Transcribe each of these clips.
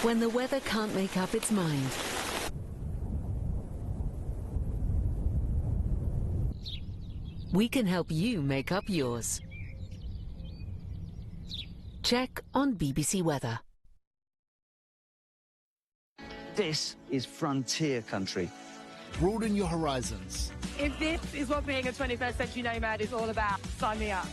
when the weather can't make up its mind. We can help you make up yours. Check on BBC Weather. This is frontier country. Broaden your horizons. If this is what being a 21st century nomad is all about, sign me up.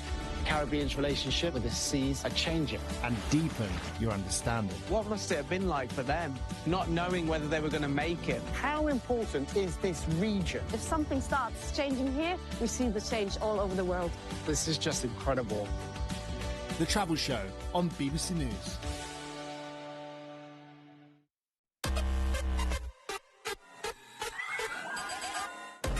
Caribbean's relationship with the seas are changing. And deepen your understanding. What must it have been like for them, not knowing whether they were going to make it? How important is this region? If something starts changing here, we see the change all over the world. This is just incredible. The Travel Show on BBC News.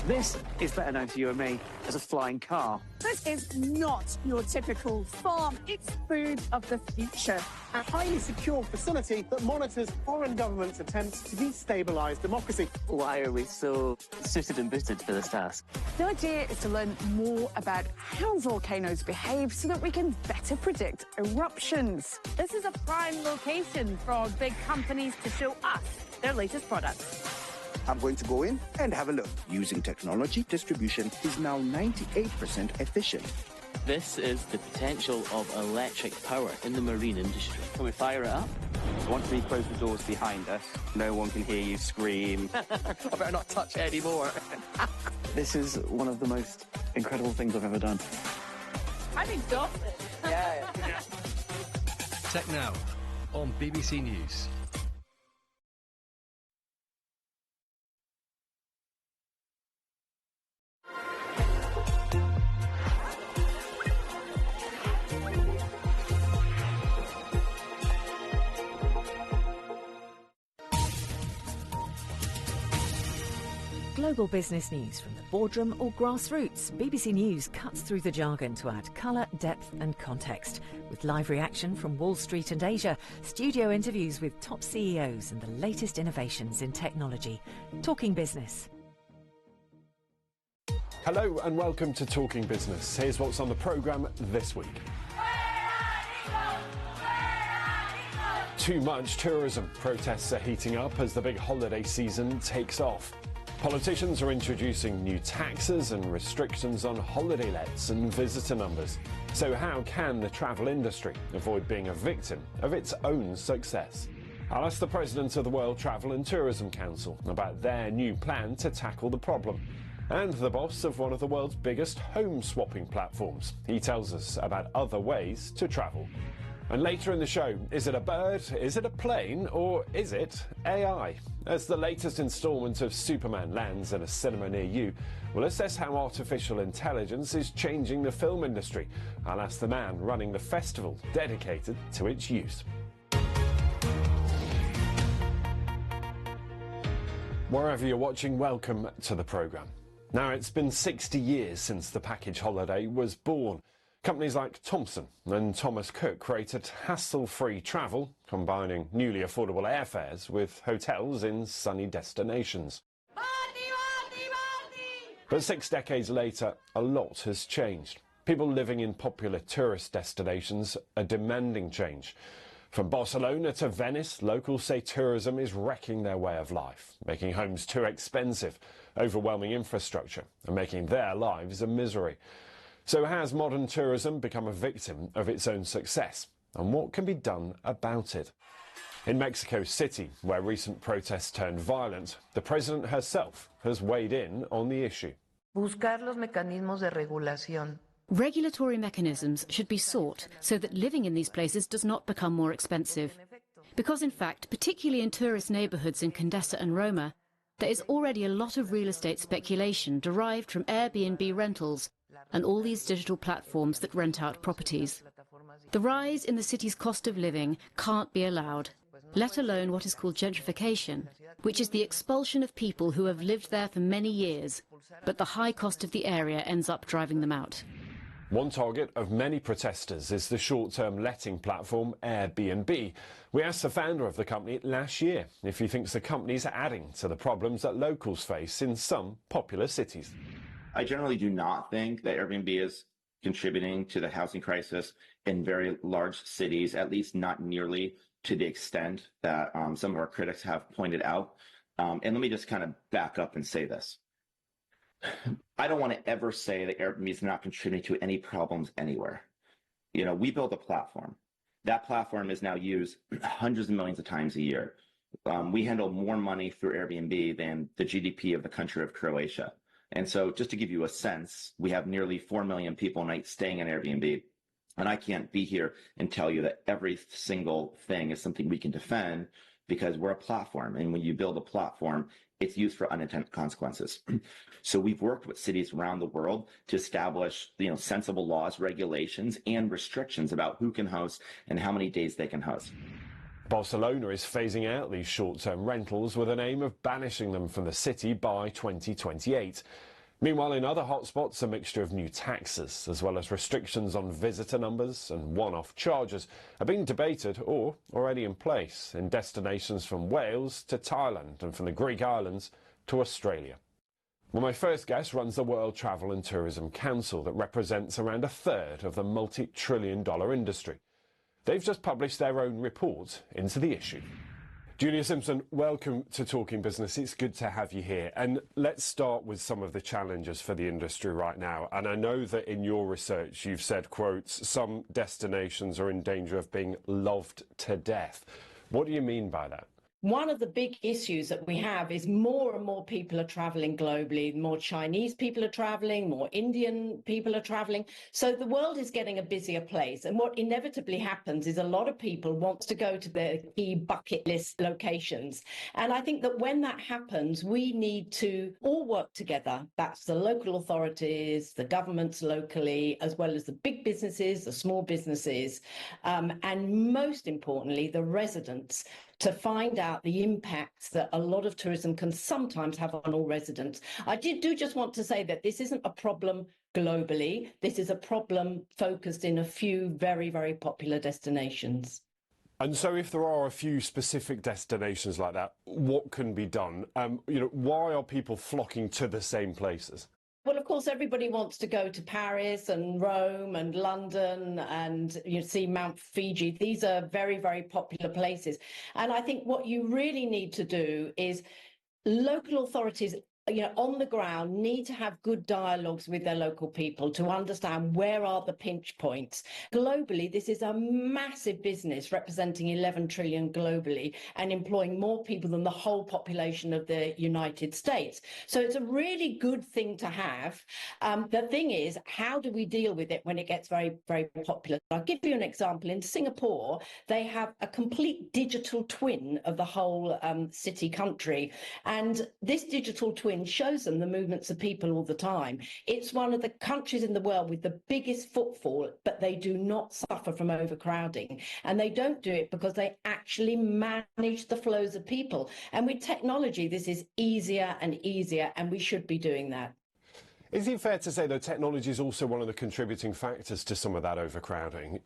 This is better known to you and me as a flying car. This is not your typical farm. It's food of the future. A highly secure facility that monitors foreign governments' attempts to destabilise democracy. Why are we so suited and booted for this task? The idea is to learn more about how volcanoes behave so that we can better predict eruptions. This is a prime location for big companies to show us their latest products. I'm going to go in and have a look. Using technology, distribution is now 98% efficient. This is the potential of electric power in the marine industry. Can we fire it up? Once we close the doors behind us, no one can hear you scream. I better not touch it anymore. This is one of the most incredible things I've ever done. I'm exhausted. Yeah. Tech Now on BBC News. Global business news from the boardroom or grassroots. BBC News cuts through the jargon to add colour, depth and context. With live reaction from Wall Street and Asia, studio interviews with top CEOs and the latest innovations in technology. Talking Business. Hello and welcome to Talking Business. Here's what's on the programme this week. Too much tourism. Protests are heating up as the big holiday season takes off. Politicians are introducing new taxes and restrictions on holiday lets and visitor numbers. So how can the travel industry avoid being a victim of its own success? I'll ask the president of the World Travel and Tourism Council about their new plan to tackle the problem. And the boss of one of the world's biggest home swapping platforms. He tells us about other ways to travel. And later in the show, is it a bird, is it a plane, or is it AI? As the latest instalment of Superman lands in a cinema near you, we'll assess how artificial intelligence is changing the film industry. I'll ask the man running the festival dedicated to its use. Wherever you're watching, welcome to the programme. Now, it's been 60 years since the package holiday was born. Companies like Thompson and Thomas Cook created hassle-free travel, combining newly affordable airfares with hotels in sunny destinations. But 6 decades later, a lot has changed. People living in popular tourist destinations are demanding change. From Barcelona to Venice, locals say tourism is wrecking their way of life, making homes too expensive, overwhelming infrastructure, and making their lives a misery. So has modern tourism become a victim of its own success? And what can be done about it? In Mexico City, where recent protests turned violent, the president herself has weighed in on the issue. Buscar los mecanismos de regulación. Regulatory mechanisms should be sought so that living in these places does not become more expensive. Because in fact, particularly in tourist neighbourhoods in Condesa and Roma, there is already a lot of real estate speculation derived from Airbnb rentals and all these digital platforms that rent out properties. The rise in the city's cost of living can't be allowed, let alone what is called gentrification, which is the expulsion of people who have lived there for many years, but the high cost of the area ends up driving them out. One target of many protesters is the short-term letting platform Airbnb. We asked the founder of the company last year if he thinks the company's adding to the problems that locals face in some popular cities. I generally do not think that Airbnb is contributing to the housing crisis in very large cities, at least not nearly to the extent that some of our critics have pointed out. And let me just kind of back up and say this. I don't want to ever say that Airbnb is not contributing to any problems anywhere. We build a platform. That platform is now used hundreds of millions of times a year. We handle more money through Airbnb than the GDP of the country of Croatia. And so just to give you a sense, we have nearly 4 million people a night staying in Airbnb. And I can't be here and tell you that every single thing is something we can defend because we're a platform. And when you build a platform, it's used for unintended consequences. So we've worked with cities around the world to establish, sensible laws, regulations, and restrictions about who can host and how many days they can host. Barcelona is phasing out these short-term rentals with an aim of banishing them from the city by 2028. Meanwhile, in other hotspots, a mixture of new taxes, as well as restrictions on visitor numbers and one-off charges, are being debated or already in place in destinations from Wales to Thailand and from the Greek islands to Australia. Well, my first guest runs the World Travel and Tourism Council that represents around a third of the multi-trillion-dollar industry. They've just published their own report into the issue. Julia Simpson, welcome to Talking Business. It's good to have you here. And let's start with some of the challenges for the industry right now. And I know that in your research, you've said, quotes, some destinations are in danger of being loved to death. What do you mean by that? One of the big issues that we have is more and more people are traveling globally. More Chinese people are traveling, more Indian people are traveling. So the world is getting a busier place. And what inevitably happens is a lot of people want to go to their key bucket list locations. And I think that when that happens, we need to all work together. That's the local authorities, the governments locally, as well as the big businesses, the small businesses, and most importantly, the residents, to find out the impacts that a lot of tourism can sometimes have on all residents. I do just want to say that this isn't a problem globally. This is a problem focused in a few very, very popular destinations. And so if there are a few specific destinations like that, what can be done? Why are people flocking to the same places? Well, of course, everybody wants to go to Paris and Rome and London and see Mount Fuji. These are very, very popular places. And I think what you really need to do is local authorities on the ground need to have good dialogues with their local people to understand where are the pinch points. Globally, this is a massive business representing 11 trillion globally and employing more people than the whole population of the United States. So it's a really good thing to have. The thing is, how do we deal with it when it gets very, very popular? I'll give you an example. In Singapore, they have a complete digital twin of the whole city country. And this digital twin shows them the movements of people all the time. It's one of the countries in the world with the biggest footfall, but they do not suffer from overcrowding. And they don't do it because they actually manage the flows of people. And with technology, this is easier and easier, and we should be doing that. Is it fair to say, though, technology is also one of the contributing factors to some of that overcrowding?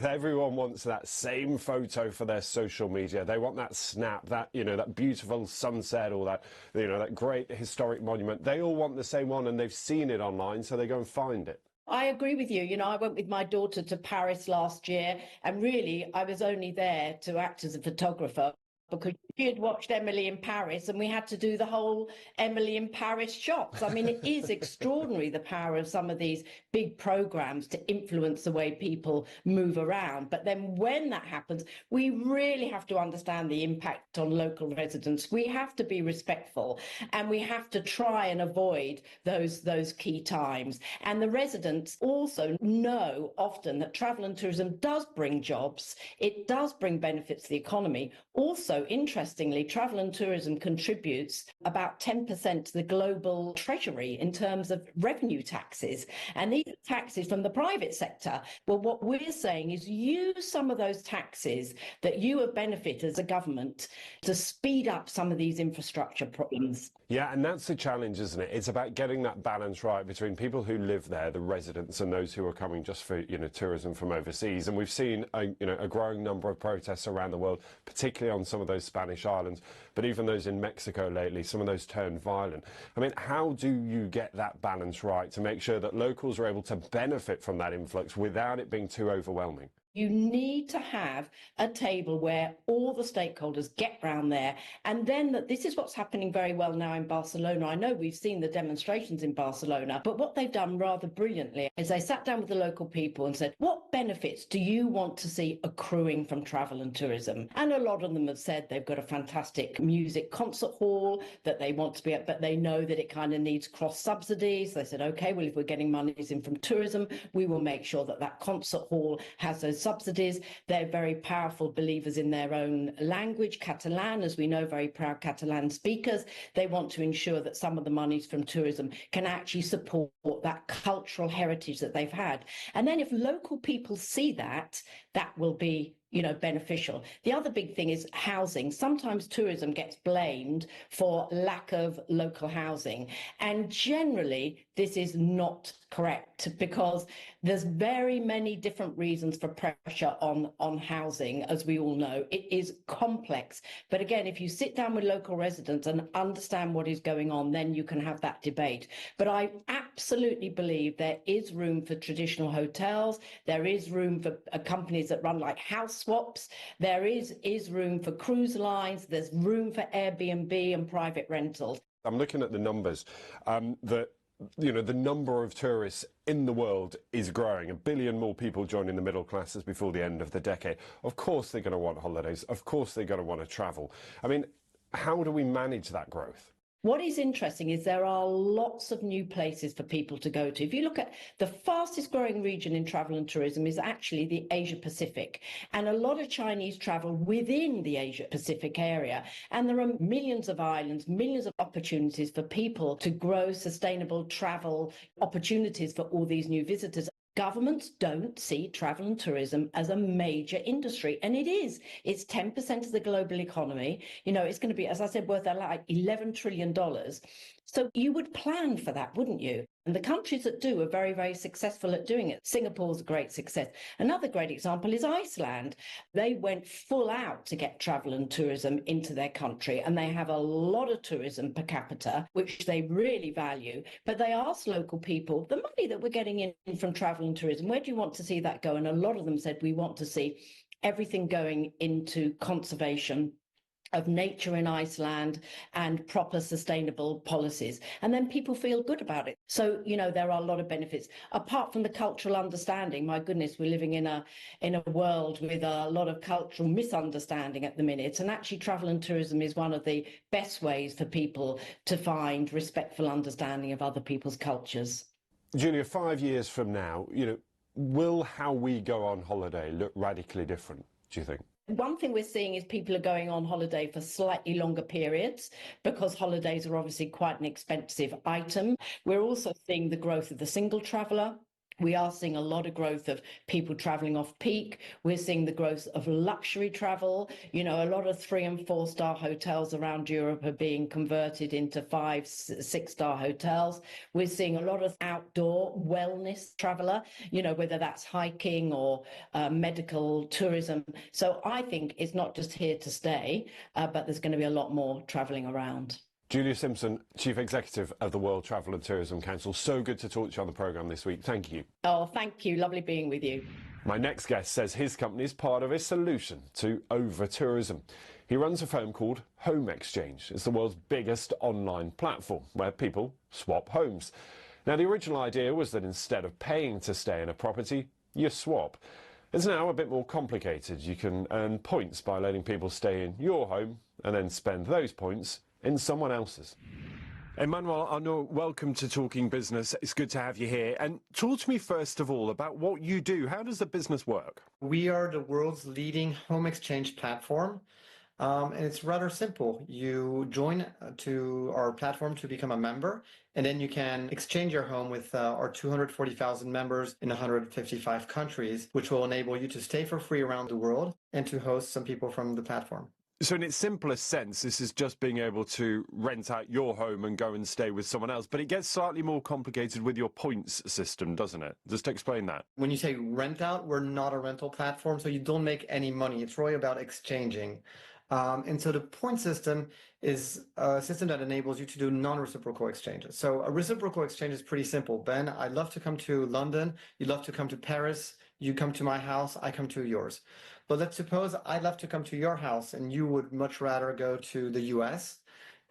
Everyone wants that same photo for their social media. They want that snap, that beautiful sunset, or that great historic monument. They all want the same one, and they've seen it online, so they go and find it. I agree with you. I went with my daughter to Paris last year, and really, I was only there to act as a photographer, because she had watched Emily in Paris and we had to do the whole Emily in Paris shots. I mean, it is extraordinary, the power of some of these big programs to influence the way people move around. But then when that happens, we really have to understand the impact on local residents. We have to be respectful and we have to try and avoid those key times. And the residents also know often that travel and tourism does bring jobs. It does bring benefits to the economy. Also, interestingly, travel and tourism contributes about 10% to the global treasury in terms of revenue taxes. And these are taxes from the private sector. Well, what we're saying is use some of those taxes that you have benefited as a government to speed up some of these infrastructure problems. Yeah, and that's the challenge, isn't it? It's about getting that balance right between people who live there, the residents, and those who are coming just for, tourism from overseas. And we've seen a growing number of protests around the world, particularly on some of those Spanish islands, but even those in Mexico lately, some of those turned violent. I mean, how do you get that balance right to make sure that locals are able to benefit from that influx without it being too overwhelming? You need to have a table where all the stakeholders get round there. And then this is what's happening very well now in Barcelona. I know we've seen the demonstrations in Barcelona, but what they've done rather brilliantly is they sat down with the local people and said, what benefits do you want to see accruing from travel and tourism? And a lot of them have said they've got a fantastic music concert hall that they want to be at, but they know that it kind of needs cross subsidies. They said, okay, well, if we're getting monies in from tourism, we will make sure that that concert hall has those subsidies. They're very powerful believers in their own language, Catalan, as we know, very proud Catalan speakers. They want to ensure that some of the monies from tourism can actually support that cultural heritage that they've had. And then if local people see that, that will be beneficial. The other big thing is housing. Sometimes tourism gets blamed for lack of local housing. And generally, this is not correct because there's very many different reasons for pressure on housing, as we all know. It is complex. But again, if you sit down with local residents and understand what is going on, then you can have that debate. But I absolutely believe there is room for traditional hotels. There is room for companies that run like house swaps. There is room for cruise lines. There's room for Airbnb and private rentals. I'm looking at the numbers the number of tourists in the world is growing. 1 billion more people joining the middle classes before the end of the decade. Of course they're going to want holidays. Of course they're going to want to travel. I mean, how do we manage that growth? What is interesting is there are lots of new places for people to go to. If you look at the fastest growing region in travel and tourism is actually the Asia Pacific. And a lot of Chinese travel within the Asia Pacific area. And there are millions of islands, millions of opportunities for people to grow sustainable travel opportunities for all these new visitors. Governments don't see travel and tourism as a major industry, and it is. It's 10% of the global economy. It's going to be, as I said, worth like $11 trillion. So you would plan for that, wouldn't you? And the countries that do are very, very successful at doing it. Singapore's a great success. Another great example is Iceland. They went full out to get travel and tourism into their country, and they have a lot of tourism per capita, which they really value. But they asked local people, the money that we're getting in from travel and tourism, where do you want to see that go? And a lot of them said, we want to see everything going into conservation of nature in Iceland and proper sustainable policies. And then people feel good about it. So, there are a lot of benefits. Apart from the cultural understanding, my goodness, we're living in a world with a lot of cultural misunderstanding at the minute. And actually travel and tourism is one of the best ways for people to find respectful understanding of other people's cultures. Julia, 5 years from now, will how we go on holiday look radically different, do you think? One thing we're seeing is people are going on holiday for slightly longer periods because holidays are obviously quite an expensive item. We're also seeing the growth of the single traveller. We are seeing a lot of growth of people travelling off peak. We're seeing the growth of luxury travel. A lot of 3- and 4-star hotels around Europe are being converted into 5-, 6-star hotels. We're seeing a lot of outdoor wellness traveller, whether that's hiking or medical tourism. So I think it's not just here to stay, but there's going to be a lot more travelling around. Julia Simpson, Chief Executive of the World Travel and Tourism Council. So good to talk to you on the programme this week. Thank you. Oh, thank you. Lovely being with you. My next guest says his company is part of a solution to Overtourism. He runs a firm called Home Exchange. It's the world's biggest online platform where people swap homes. Now, the original idea was that instead of paying to stay in a property, you swap. It's now a bit more complicated. You can earn points by letting people stay in your home and then spend those points in someone else's. Emmanuel Arnaud, welcome to Talking Business. It's good to have you here. And talk to me first of all about what you do. How does the business work? We are the world's leading home exchange platform. And it's rather simple. You join to our platform to become a member, and then you can exchange your home with our 240,000 members in 155 countries, which will enable you to stay for free around the world and to host some people from the platform. So in its simplest sense, this is just being able to rent out your home and go and stay with someone else. But it gets slightly more complicated with your points system, doesn't it? Just explain that. When you say rent out, we're not a rental platform, so you don't make any money. It's really about exchanging. And so the point system is a system that enables you to do non-reciprocal exchanges. So a reciprocal exchange is pretty simple. Ben, I'd love to come to London. You'd love to come to Paris. You come to my house, I come to yours. But let's suppose I'd love to come to your house and you would much rather go to the US.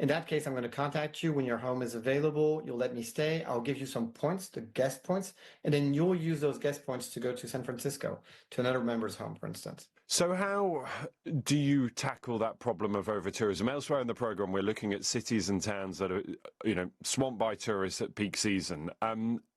In that case, I'm going to contact you when your home is available. You'll let me stay. I'll give you some points, the guest points, and then you'll use those guest points to go to San Francisco, to another member's home, for instance. So how do you tackle that problem of over-tourism? Elsewhere in the programme, we're looking at cities and towns that are, swamped by tourists at peak season.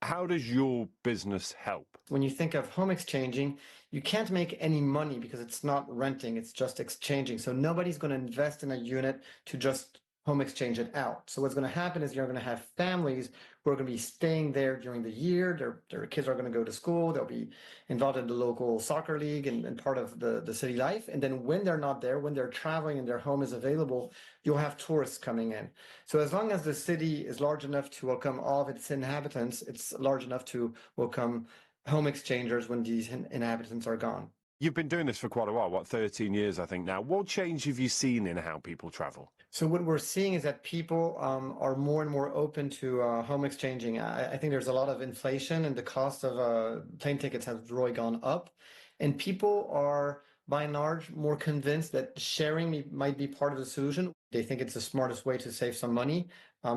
How does your business help? When you think of home exchanging, you can't make any money because it's not renting, it's just exchanging. So nobody's going to invest in a unit to just home exchange it out. So what's going to happen is you're going to have families who are going to be staying there during the year. Their kids are going to go to school. They'll be involved in the local soccer league and part of the city life. And then when they're not there, when they're traveling and their home is available, you'll have tourists coming in. So as long as the city is large enough to welcome all of its inhabitants, it's large enough to welcome home exchangers when these inhabitants are gone. You've been doing this for quite a while, 13 years, I think now. What change have you seen in how people travel? So what we're seeing is that people are more and more open to home exchanging. I think there's a lot of inflation and the cost of plane tickets has really gone up. And people are, by and large, more convinced that sharing might be part of the solution. They think it's the smartest way to save some money.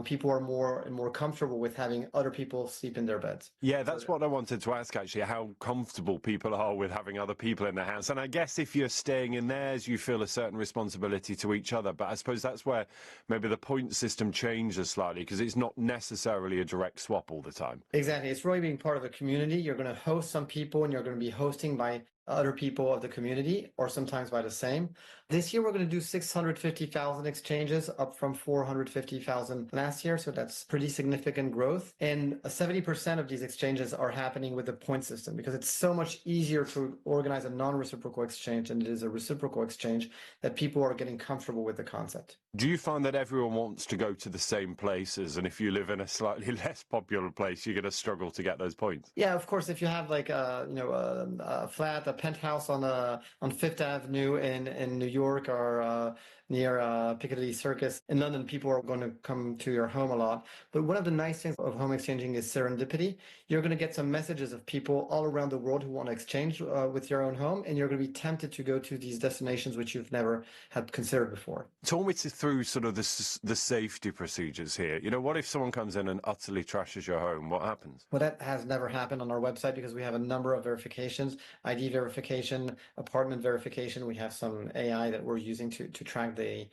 People are more and more comfortable with having other people sleep in their beds. Yeah, that's what I wanted to ask, actually, how comfortable people are with having other people in their house. And I guess if you're staying in theirs, you feel a certain responsibility to each other. But I suppose that's where maybe the point system changes slightly, because it's not necessarily a direct swap all the time. Exactly. It's really being part of a community. You're going to host some people and you're going to be hosting by other people of the community, or sometimes by the same. This year, we're going to do 650,000 exchanges, up from 450,000 last year. So that's pretty significant growth. And 70% of these exchanges are happening with the point system, because it's so much easier to organize a non-reciprocal exchange than it is a reciprocal exchange, that people are getting comfortable with the concept. Do you find that everyone wants to go to the same places, and if you live in a slightly less popular place, you're going to struggle to get those points? Yeah, of course. If you have like a flat, a penthouse on Fifth Avenue in New York, or near Piccadilly Circus in London, people are going to come to your home a lot. But one of the nice things of home exchanging is serendipity. You're going to get some messages of people all around the world who want to exchange with your own home, and you're going to be tempted to go to these destinations which you've never had considered before. Talk me through sort of the safety procedures here. What if someone comes in and utterly trashes your home? What happens? Well, that has never happened on our website, because we have a number of verifications: ID verification, apartment verification. We have some AI that we're using to track the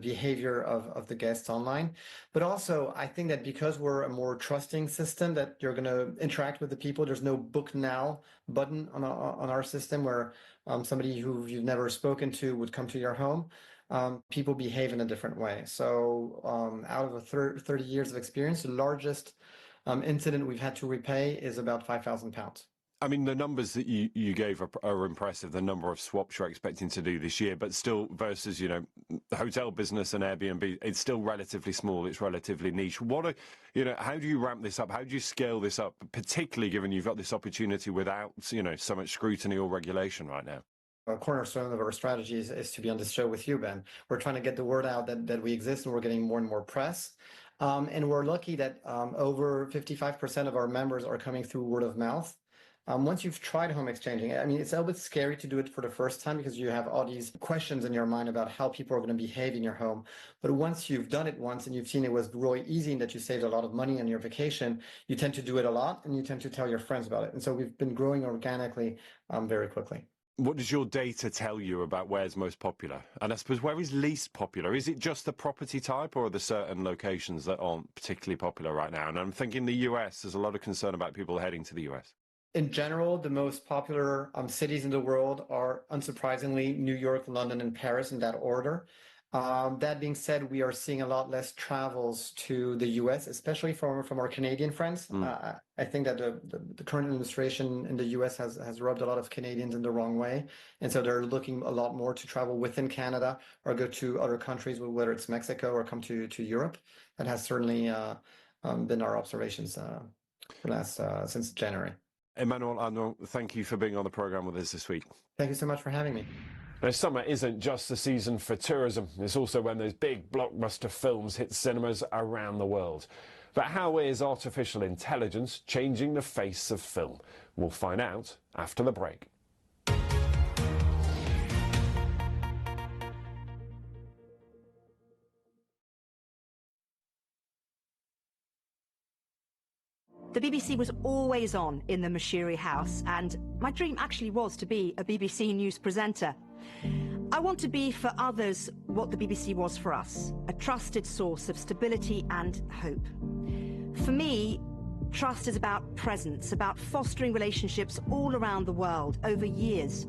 behavior of the guests online. But also, I think that because we're a more trusting system, that you're going to interact with the people. There's no book now button on our system where somebody who you've never spoken to would come to your home. People behave in a different way. So out of 30 years of experience, the largest incident we've had to repay is about £5,000. I mean, the numbers that you gave are impressive, the number of swaps you're expecting to do this year, but still versus, the hotel business and Airbnb, it's still relatively small, it's relatively niche. How do you ramp this up? How do you scale this up, particularly given you've got this opportunity without, so much scrutiny or regulation right now? A cornerstone of our strategy is to be on this show with you, Ben. We're trying to get the word out that we exist, and we're getting more and more press. And we're lucky that over 55% of our members are coming through word of mouth. Once you've tried home exchanging, I mean, it's a little bit scary to do it for the first time, because you have all these questions in your mind about how people are going to behave in your home. But once you've done it once and you've seen it was really easy and that you saved a lot of money on your vacation, you tend to do it a lot, and you tend to tell your friends about it. And so we've been growing organically very quickly. What does your data tell you about where's most popular? And I suppose where is least popular? Is it just the property type, or are there certain locations that aren't particularly popular right now? And I'm thinking the US, there's a lot of concern about people heading to the US. In general, the most popular cities in the world are, unsurprisingly, New York, London, and Paris, in that order. That being said, we are seeing a lot less travels to the US, especially from our Canadian friends. I think that the current administration in the US has rubbed a lot of Canadians in the wrong way. And so they're looking a lot more to travel within Canada or go to other countries, whether it's Mexico or come to Europe. That has certainly been our observations since January. Emmanuel Arnaud, thank you for being on the programme with us this week. Thank you so much for having me. Now, summer isn't just the season for tourism. It's also when those big blockbuster films hit cinemas around the world. But how is artificial intelligence changing the face of film? We'll find out after the break. The BBC was always on in the Mashiri house, and my dream actually was to be a BBC News presenter. I want to be for others what the BBC was for us, a trusted source of stability and hope. For me, trust is about presence, about fostering relationships all around the world over years.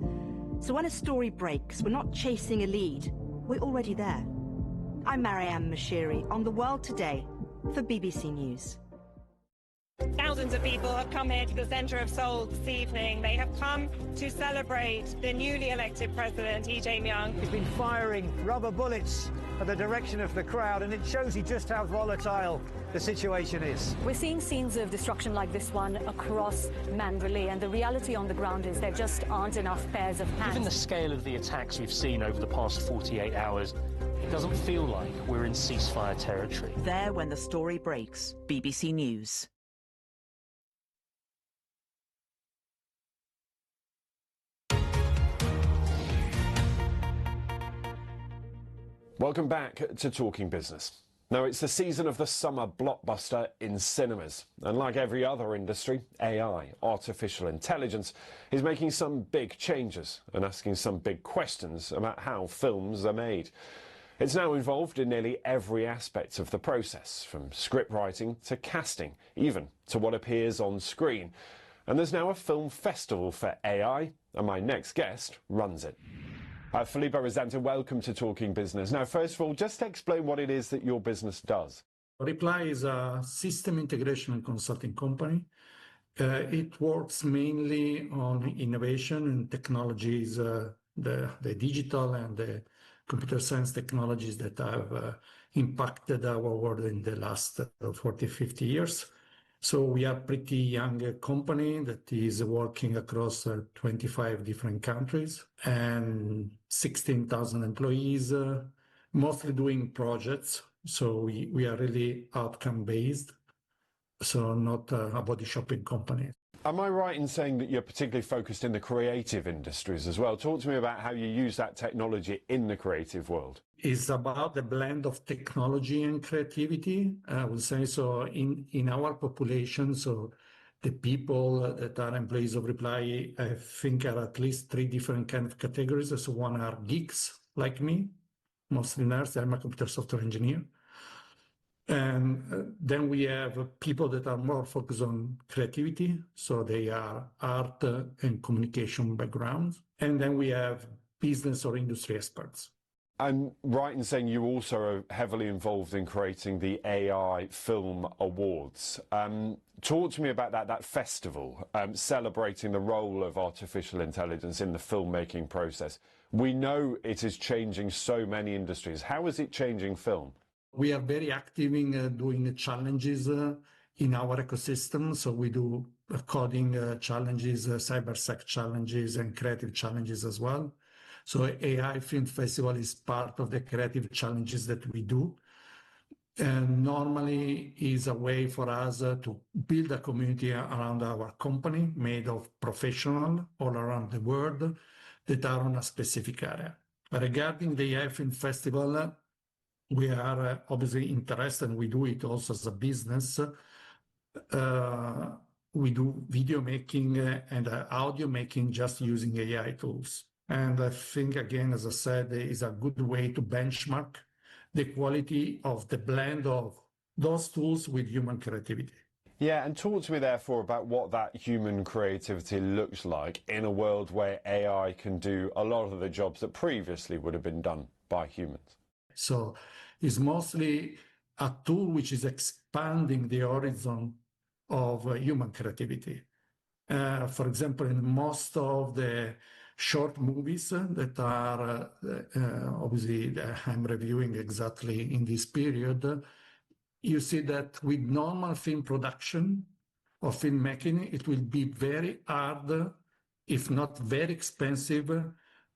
So when a story breaks, we're not chasing a lead, we're already there. I'm Marianne Mashiri on The World Today for BBC News. Thousands of people have come here to the centre of Seoul this evening. They have come to celebrate the newly elected president, Lee Jae-myung. He's been firing rubber bullets at the direction of the crowd, and it shows you just how volatile the situation is. We're seeing scenes of destruction like this one across Mandalay, and the reality on the ground is there just aren't enough pairs of hands. Given the scale of the attacks we've seen over the past 48 hours, it doesn't feel like we're in ceasefire territory. There when the story breaks, BBC News. Welcome back to Talking Business. Now, it's the season of the summer blockbuster in cinemas. And like every other industry, AI, artificial intelligence, is making some big changes and asking some big questions about how films are made. It's now involved in nearly every aspect of the process, from script writing to casting, even to what appears on screen. And there's now a film festival for AI, and my next guest runs it. Filippo Rosante, welcome to Talking Business. Now, first of all, just explain what it is that your business does. Reply is a system integration and consulting company. It works mainly on innovation and technologies, the digital and the computer science technologies that have impacted our world in the last 40, 50 years. So we are a pretty young company that is working across 25 different countries and 16,000 employees, mostly doing projects. So we are really outcome-based, so not a body shopping company. Am I right in saying that you're particularly focused in the creative industries as well? Talk to me about how you use that technology in the creative world. It's about the blend of technology and creativity, I would say. So in our population, so the people that are employees of Reply, I think are at least 3 different kind of categories. So one are geeks like me, mostly nerds. I'm a computer software engineer. And then we have people that are more focused on creativity. So they are art and communication backgrounds. And then we have business or industry experts. I'm right in saying you also are heavily involved in creating the AI Film Awards. Talk to me about that festival, celebrating the role of artificial intelligence in the filmmaking process. We know it is changing so many industries. How is it changing film? We are very active in doing challenges in our ecosystem. So we do coding challenges, cybersec challenges, and creative challenges as well. So AI Film Festival is part of the creative challenges that we do. And normally is a way for us to build a community around our company made of professionals all around the world that are on a specific area. But regarding the AI Film Festival, we are obviously interested, and we do it also as a business. We do video making and audio making just using AI tools. And I think, again, as I said, is a good way to benchmark the quality of the blend of those tools with human creativity. Yeah, and talk to me, therefore, about what that human creativity looks like in a world where AI can do a lot of the jobs that previously would have been done by humans. So it's mostly a tool which is expanding the horizon of human creativity. For example, in most of the short movies that are obviously I'm reviewing exactly in this period, you see that with normal film production or filmmaking, it will be very hard, if not very expensive,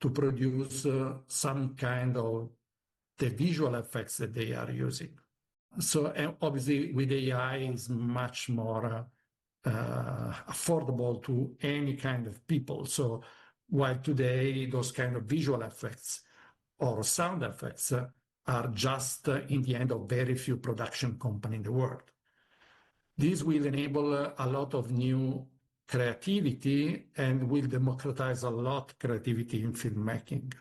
to produce some kind of the visual effects that they are using. So obviously with AI is much more affordable to any kind of people. So while today those kind of visual effects or sound effects are just in the hand of very few production companies in the world. This will enable a lot of new creativity and will democratize a lot creativity in filmmaking.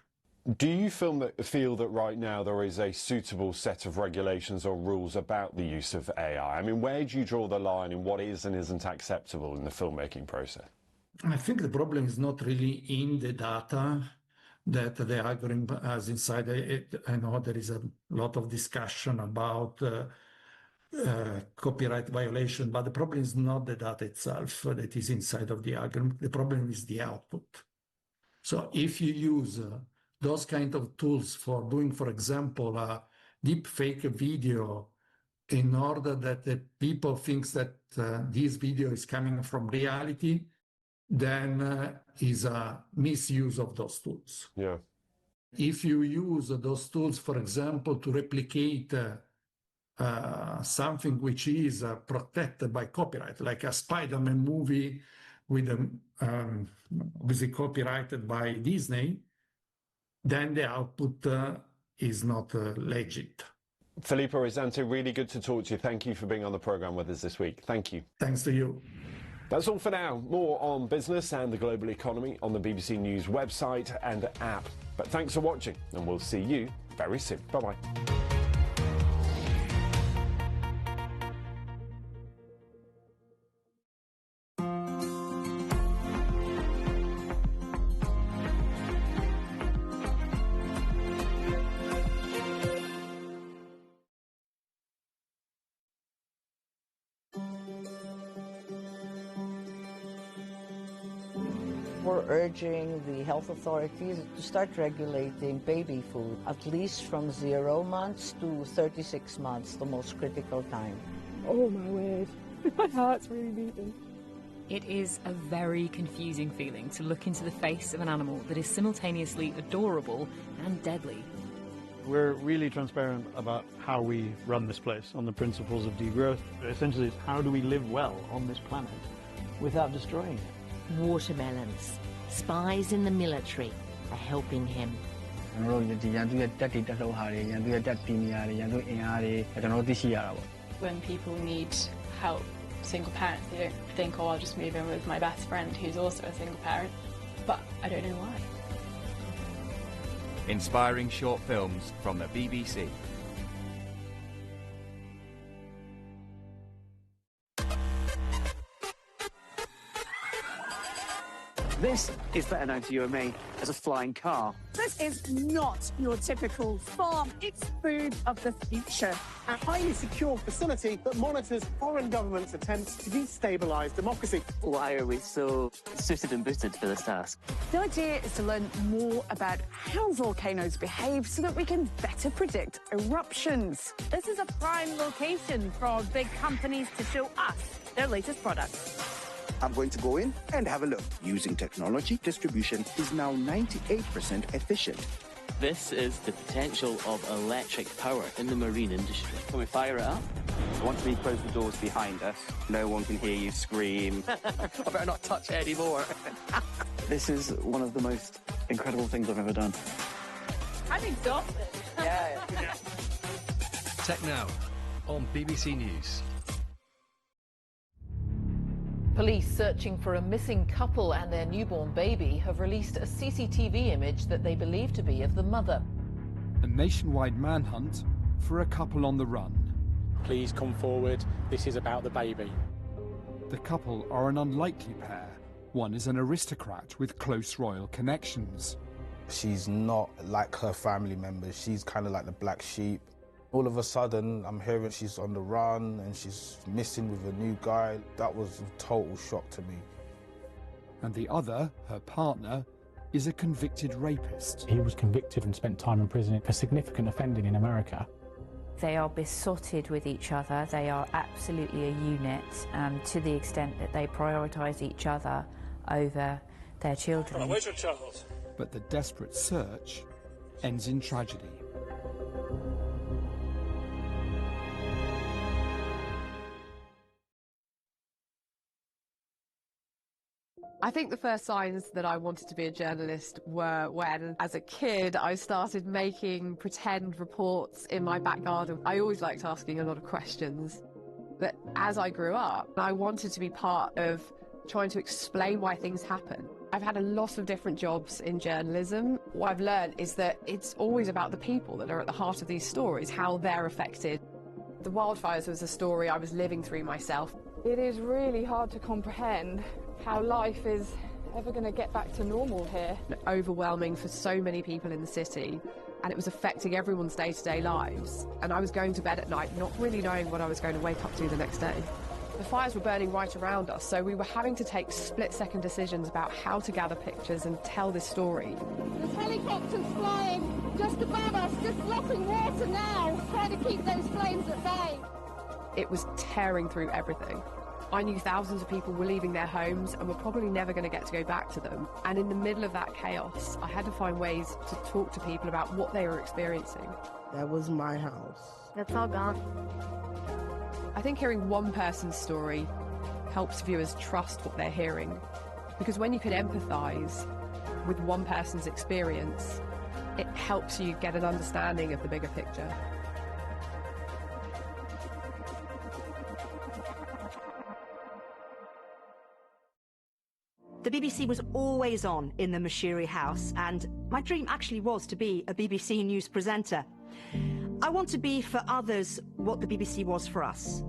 Do you feel that right now there is a suitable set of regulations or rules about the use of AI? I mean, where do you draw the line in what is and isn't acceptable in the filmmaking process? I think the problem is not really in the data that the algorithm has inside it. I know there is a lot of discussion about copyright violation, but the problem is not the data itself that is inside of the algorithm. The problem is the output. So if you use those kind of tools for doing, for example, a deep fake video in order that the people think that this video is coming from reality, then is a misuse of those tools. Yeah. If you use those tools, for example, to replicate something which is protected by copyright, like a Spider-Man movie with obviously copyrighted by Disney, then the output is not legit. Filippo Rizzante, really good to talk to you. Thank you for being on the programme with us this week. Thank you. Thanks to you. That's all for now. More on business and the global economy on the BBC News website and app. But thanks for watching, and we'll see you very soon. Bye-bye. We're urging the health authorities to start regulating baby food, at least from 0 months to 36 months, the most critical time. Oh my word, my heart's really beating. It is a very confusing feeling to look into the face of an animal that is simultaneously adorable and deadly. We're really transparent about how we run this place on the principles of degrowth. Essentially, it's how do we live well on this planet without destroying it. Watermelons. Spies in the military are helping him. When people need help, single parents, they don't think, oh, I'll just move in with my best friend who's also a single parent, but I don't know why. Inspiring short films from the BBC. This is better known to you and me as a flying car. This is not your typical farm. It's food of the future. A highly secure facility that monitors foreign governments' attempts to destabilise democracy. Why are we so suited and booted for this task? The idea is to learn more about how volcanoes behave so that we can better predict eruptions. This is a prime location for big companies to show us their latest products. I'm going to go in and have a look. Using technology, distribution is now 98% efficient. This is the potential of electric power in the marine industry. Can we fire it up? Once we close the doors behind us, no one can hear you scream. I better not touch it anymore. This is one of the most incredible things I've ever done. I'm exhausted. Yeah. Tech Now on BBC News. Police searching for a missing couple and their newborn baby have released a CCTV image that they believe to be of the mother. A nationwide manhunt for a couple on the run. Please come forward. This is about the baby. The couple are an unlikely pair. One is an aristocrat with close royal connections. She's not like her family members. She's kind of like the black sheep. All of a sudden, I'm hearing she's on the run and she's missing with a new guy. That was a total shock to me. And the other, her partner, is a convicted rapist. He was convicted and spent time in prison for significant offending in America. They are besotted with each other. They are absolutely a unit, to the extent that they prioritise each other over their children. Where's your child? But the desperate search ends in tragedy. I think the first signs that I wanted to be a journalist were when, as a kid, I started making pretend reports in my back garden. I always liked asking a lot of questions. But as I grew up, I wanted to be part of trying to explain why things happen. I've had a lot of different jobs in journalism. What I've learned is that it's always about the people that are at the heart of these stories, how they're affected. The wildfires was a story I was living through myself. It is really hard to comprehend how life is ever going to get back to normal here. Overwhelming for so many people in the city, and it was affecting everyone's day-to-day lives. And I was going to bed at night not really knowing what I was going to wake up to the next day. The fires were burning right around us, so we were having to take split-second decisions about how to gather pictures and tell this story. There's helicopters flying just above us, just dropping water now, trying to keep those flames at bay. It was tearing through everything. I knew thousands of people were leaving their homes and were probably never going to get to go back to them. And in the middle of that chaos, I had to find ways to talk to people about what they were experiencing. That was my house. That's all gone. I think hearing one person's story helps viewers trust what they're hearing. Because when you can empathise with one person's experience, it helps you get an understanding of the bigger picture. The BBC was always on in the Mashiri house, and my dream actually was to be a BBC News presenter. I want to be for others what the BBC was for us.